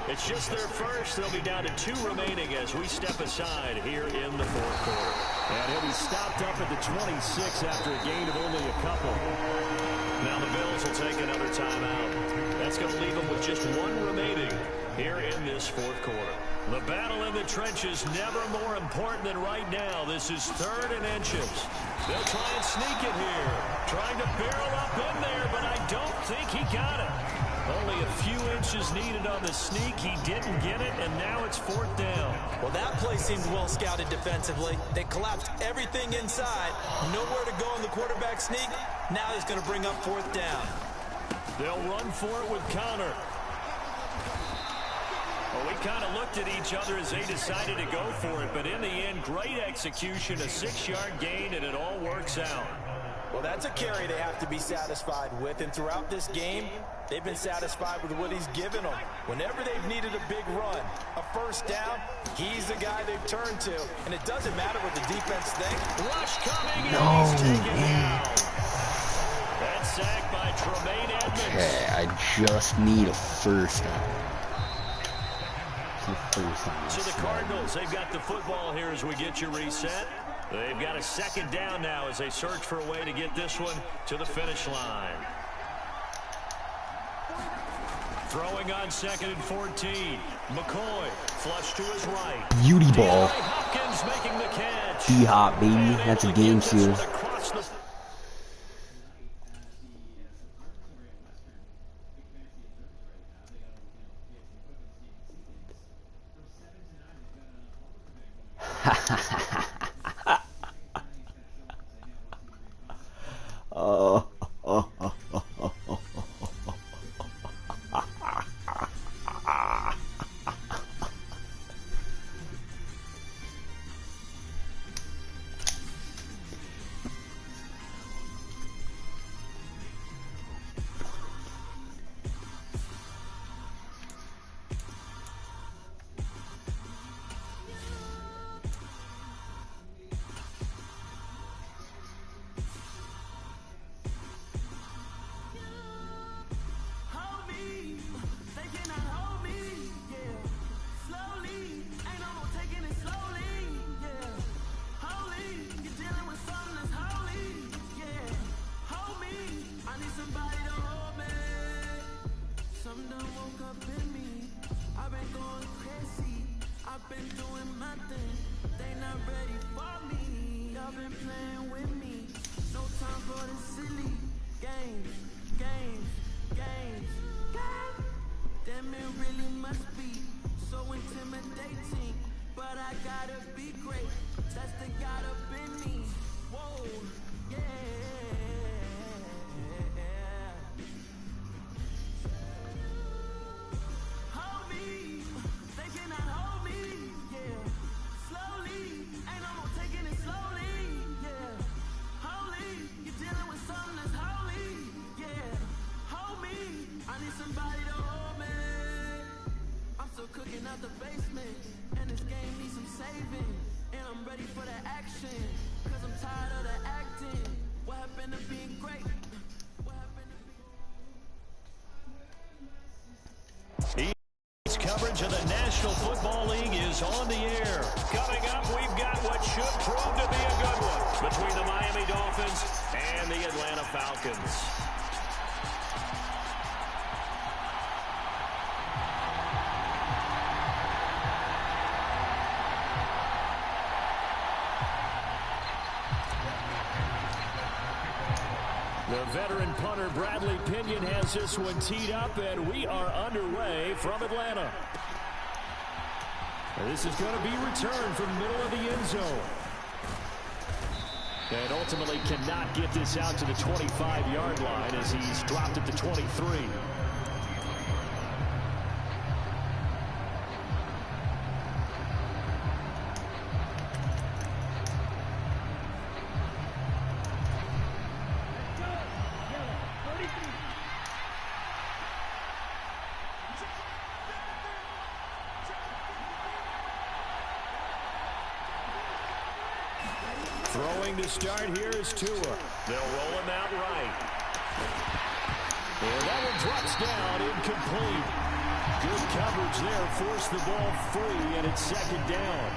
It's just their first. They'll be down to 2 remaining as we step aside here in the 4th quarter. And he'll be stopped up at the 26 after a gain of only a couple. Now the Bills will take another timeout. That's going to leave them with just 1 remaining here in this 4th quarter. The battle in the trenches never more important than right now. This is 3rd and inches. They'll try and sneak it here. Trying to barrel up in there, but I don't think he got it. Only a few inches needed on the sneak. He didn't get it, and now it's 4th down. Well, that play seemed well scouted defensively. They collapsed everything inside. Nowhere to go on the quarterback sneak. Now he's going to bring up 4th down. They'll run for it with Connor. Well, we kind of looked at each other as they decided to go for it, but in the end, great execution, a 6-yard gain, and it all works out. Well, that's a carry they have to be satisfied with, and throughout this game, they've been satisfied with what he's given them. Whenever they've needed a big run, a 1st down, he's the guy they've turned to, and it doesn't matter what the defense thinks. Rush coming, No, and he's taken man. down. That sack by Tremaine Edmonds. Okay, I just need a 1st down. So the Cardinals, they've got the football here as we get you reset. They've got a 2nd down now as they search for a way to get this one to the finish line. Throwing on 2nd and 14. McCoy, flush to his right. Beauty ball. Hopkins making the catch. D-Hop, baby. That's a game seal. ready for the action, cause I'm tired of the acting. What happened to being great? What happened to being... Coverage of the National Football League is on the air. Coming up, we've got what should prove to be a good one between the Miami Dolphins and the Atlanta Falcons. The veteran punter Bradley Pinion has this one teed up, and we are underway from Atlanta. And this is going to be returned from the middle of the end zone. And ultimately cannot get this out to the 25-yard line as he's dropped at the 23. Throwing to start here is Tua. They'll roll him out right. And that one drops down, incomplete. Good coverage there, forced the ball free, and it's second down.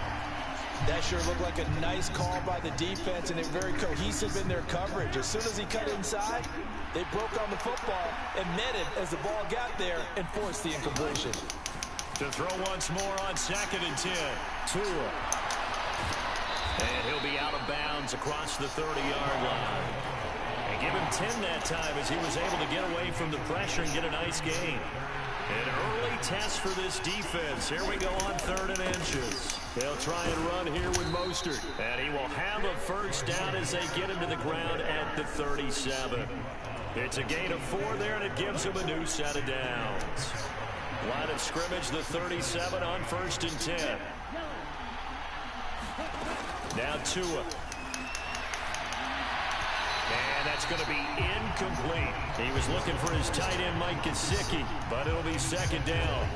That sure looked like a nice call by the defense, and they're very cohesive in their coverage. As soon as he cut inside, they broke on the football and met it as the ball got there and forced the incompletion. To throw once more on 2nd and 10. Tua. And he'll be out of bounds across the 30-yard line. And give him 10 that time as he was able to get away from the pressure and get a nice gain. An early test for this defense. Here we go on 3rd and inches. They'll try and run here with Mostert. And he will have a first down as they get him to the ground at the 37. It's a gain of 4 there, and it gives him a new set of downs. Line of scrimmage, the 37 on 1st and 10. Now Tua. And that's going to be incomplete. He was looking for his tight end, Mike Gesicki, but it'll be 2nd down.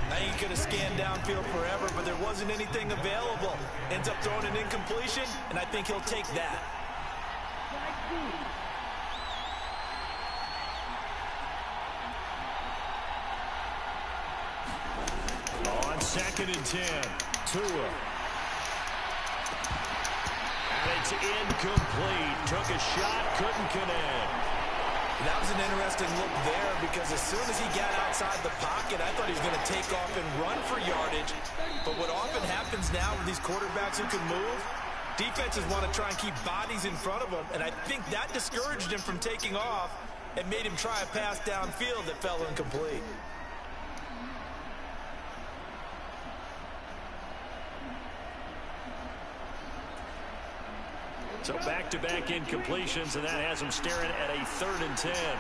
I think he could have scanned downfield forever, but there wasn't anything available. Ends up throwing an incompletion, and I think he'll take that. On 2nd and 10, Tua. It's incomplete. Took a shot, couldn't connect. That was an interesting look there because as soon as he got outside the pocket, I thought he was going to take off and run for yardage. But what often happens now with these quarterbacks who can move, defenses want to try and keep bodies in front of them, and I think that discouraged him from taking off and made him try a pass downfield that fell incomplete. So back-to-back incompletions, and that has him staring at a 3rd and 10.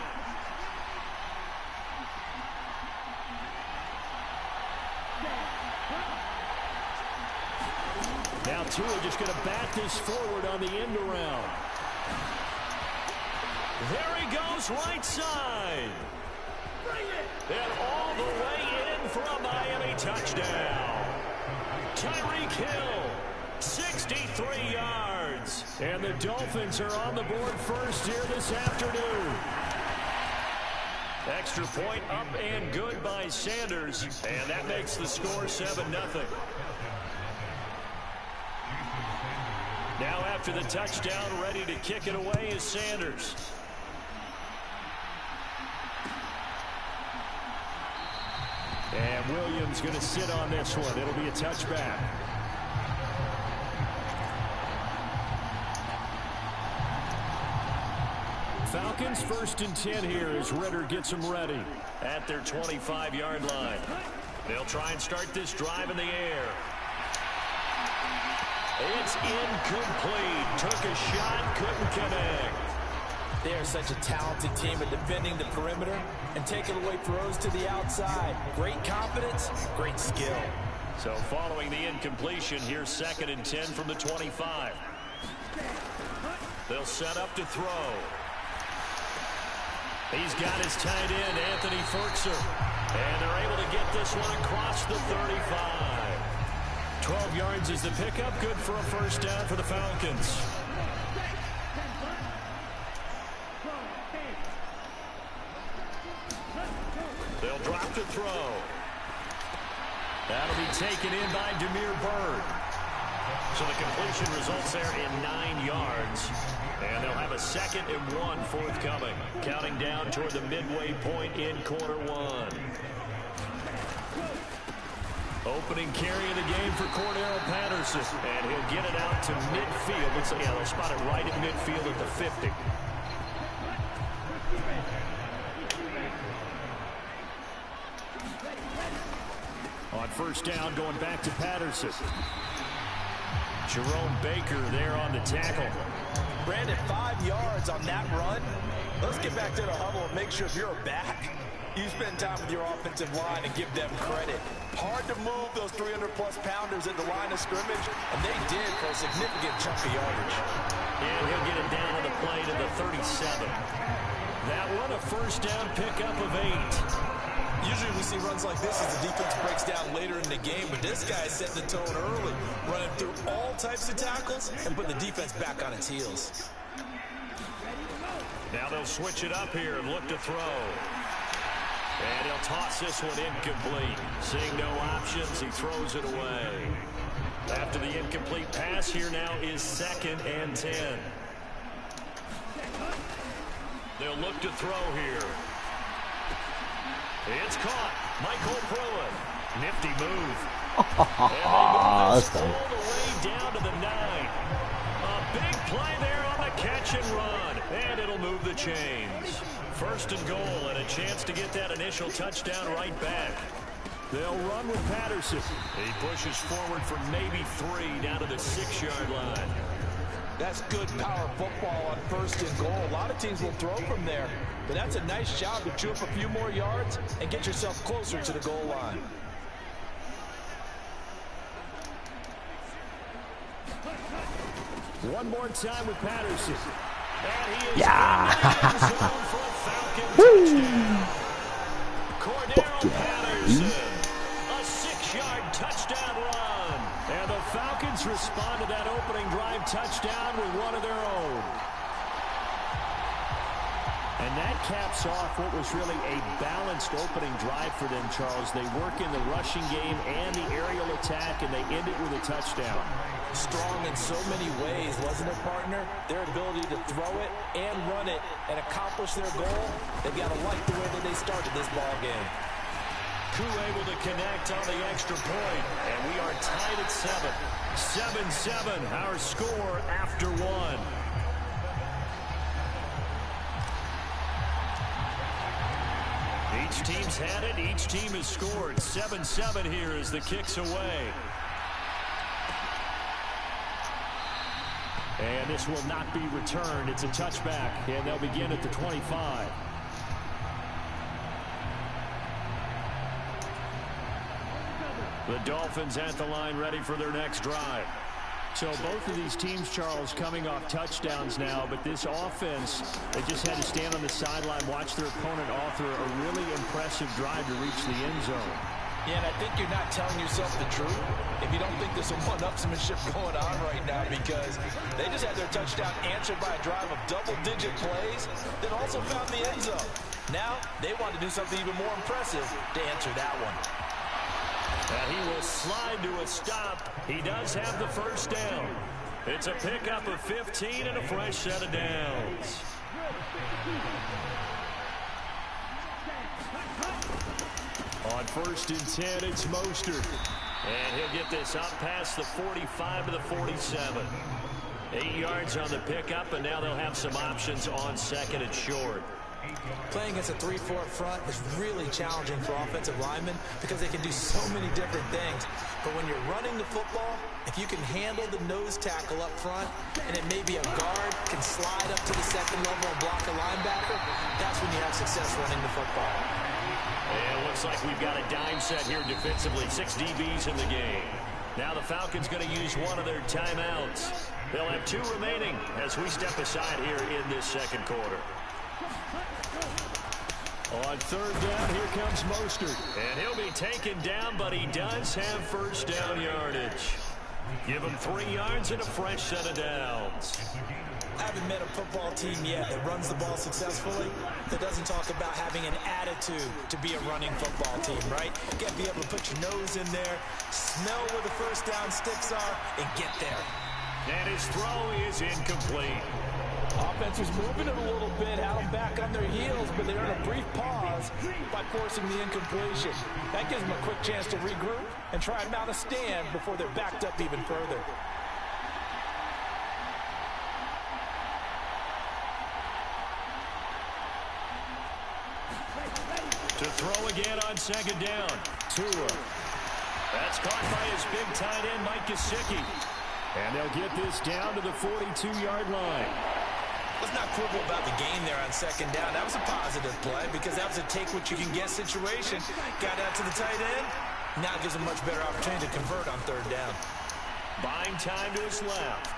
Now Tua just going to bat this forward on the end around. There he goes, right side. And all the way in for a Miami touchdown. Tyreek Hill, 63 yards. And the Dolphins are on the board first here this afternoon. Extra point up and good by Sanders. And that makes the score 7-0. Now after the touchdown, ready to kick it away is Sanders. And Williams going to sit on this one. It'll be a touchback. Falcons 1st and 10 here as Ritter gets them ready. At their 25-yard line. They'll try and start this drive in the air. It's incomplete. Took a shot, couldn't connect. They are such a talented team at defending the perimeter and taking away throws to the outside. Great confidence, great skill. So following the incompletion, here's 2nd and 10 from the 25. They'll set up to throw. He's got his tight end, Anthony Ferkser. And they're able to get this one across the 35. 12 yards is the pickup. Good for a first down for the Falcons. They'll drop to throw. That'll be taken in by Demir Bird. So the completion results there in 9 yards. And they'll have a 2nd and 1 forthcoming. Counting down toward the midway point in quarter 1. Opening carry of the game for Cordero Patterson. And he'll get it out to midfield. Looks like, yeah, they'll spot it right at midfield at the 50. On first down, going back to Patterson. Jerome Baker there on the tackle. Brandon, 5 yards on that run. Let's get back to the huddle and make sure if you're a back, you spend time with your offensive line and give them credit. Hard to move those 300-plus pounders at the line of scrimmage, and they did for a significant chunk of yardage. And he'll get it down on the play to the 37. That one, a first down pickup of 8. Usually we see runs like this as the defense breaks down later in the game, but this guy set the tone early, running through all types of tackles and put the defense back on its heels. Now they'll switch it up here and look to throw. And he'll toss this one incomplete. Seeing no options, he throws it away. After the incomplete pass, here now is 2nd and 10. They'll look to throw here. It's caught. Michael Pruitt. Nifty move. And they move all the way down to the 9. A big play there on the catch and run. And it'll move the chains. 1st and goal and a chance to get that initial touchdown right back. They'll run with Patterson. He pushes forward for maybe 3 down to the 6-yard line. That's good power football on 1st and goal. A lot of teams will throw from there, but that's a nice job to chew up a few more yards and get yourself closer to the goal line. One more time with Patterson. And he is Yeah. in the end zone for a Falcon touchdown. Cordero Patterson. A 6-yard touchdown run. And the Falcons respond to that opening drive touchdown with one of their own. And that caps off what was really a balanced opening drive for them, Charles. They work in the rushing game and the aerial attack, and they end it with a touchdown. Strong in so many ways, wasn't it, partner? Their ability to throw it and run it and accomplish their goal, they've got to like the way that they started this ball game. Koo able to connect on the extra point, and we are tied at 7. 7-7, our score after 1. Each team's had it. Each team has scored. 7-7 here as the kick's away. And this will not be returned. It's a touchback, and they'll begin at the 25. The Dolphins at the line ready for their next drive. So both of these teams, Charles, coming off touchdowns now, but this offense, they just had to stand on the sideline, watch their opponent author a really impressive drive to reach the end zone. Yeah, and I think you're not telling yourself the truth if you don't think there's some one-upsmanship going on right now, because they just had their touchdown answered by a drive of double-digit plays that also found the end zone. Now they want to do something even more impressive to answer that one. And he will slide to a stop. He does have the first down. It's a pickup of 15 and a fresh set of downs. On 1st and 10, it's Mostert. And he'll get this up past the 45 to the 47. 8 yards on the pickup, and now they'll have some options on 2nd and short. Playing against a 3-4 front is really challenging for offensive linemen because they can do so many different things. But when you're running the football, if you can handle the nose tackle up front, and it may be a guard can slide up to the 2nd level and block a linebacker, that's when you have success running the football. And it looks like we've got a dime set here defensively. 6 DBs in the game. Now the Falcons going to use one of their timeouts. They'll have 2 remaining as we step aside here in this 2nd quarter. On On third down, here comes Mostert. And he'll be taken down, but he does have first down yardage. Give him 3 yards and a fresh set of downs. I haven't met a football team yet that runs the ball successfully that doesn't talk about having an attitude to be a running football team, right? You got to be able to put your nose in there, smell where the first down sticks are, and get there. And his throw is incomplete. Offense was moving it a little bit, had them back on their heels, but they earned a brief pause by forcing the incompletion. That gives them a quick chance to regroup and try and mount a stand before they're backed up even further. To throw again on second down. Tua. That's caught by his big tight end, Mike Gesicki. And they'll get this down to the 42-yard line. Let's not quibble about the gain there on second down. That was a positive play because that was a take-what-you-can-get situation. Got out to the tight end. Now gives him a much better opportunity to convert on third down. Buying time to his left.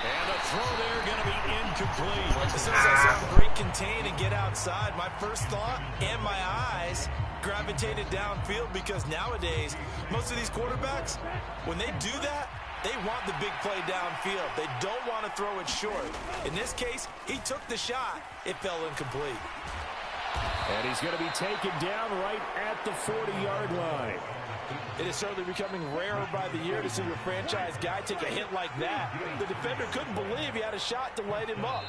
And a throw there going to be incomplete. As soon as I saw him break contain and get outside, my first thought and my eyes gravitated downfield because nowadays, most of these quarterbacks, when they do that, they want the big play downfield. They don't want to throw it short. In this case, he took the shot. It fell incomplete. And he's going to be taken down right at the 40-yard line. It is certainly becoming rarer by the year to see your franchise guy take a hit like that. The defender couldn't believe he had a shot to light him up.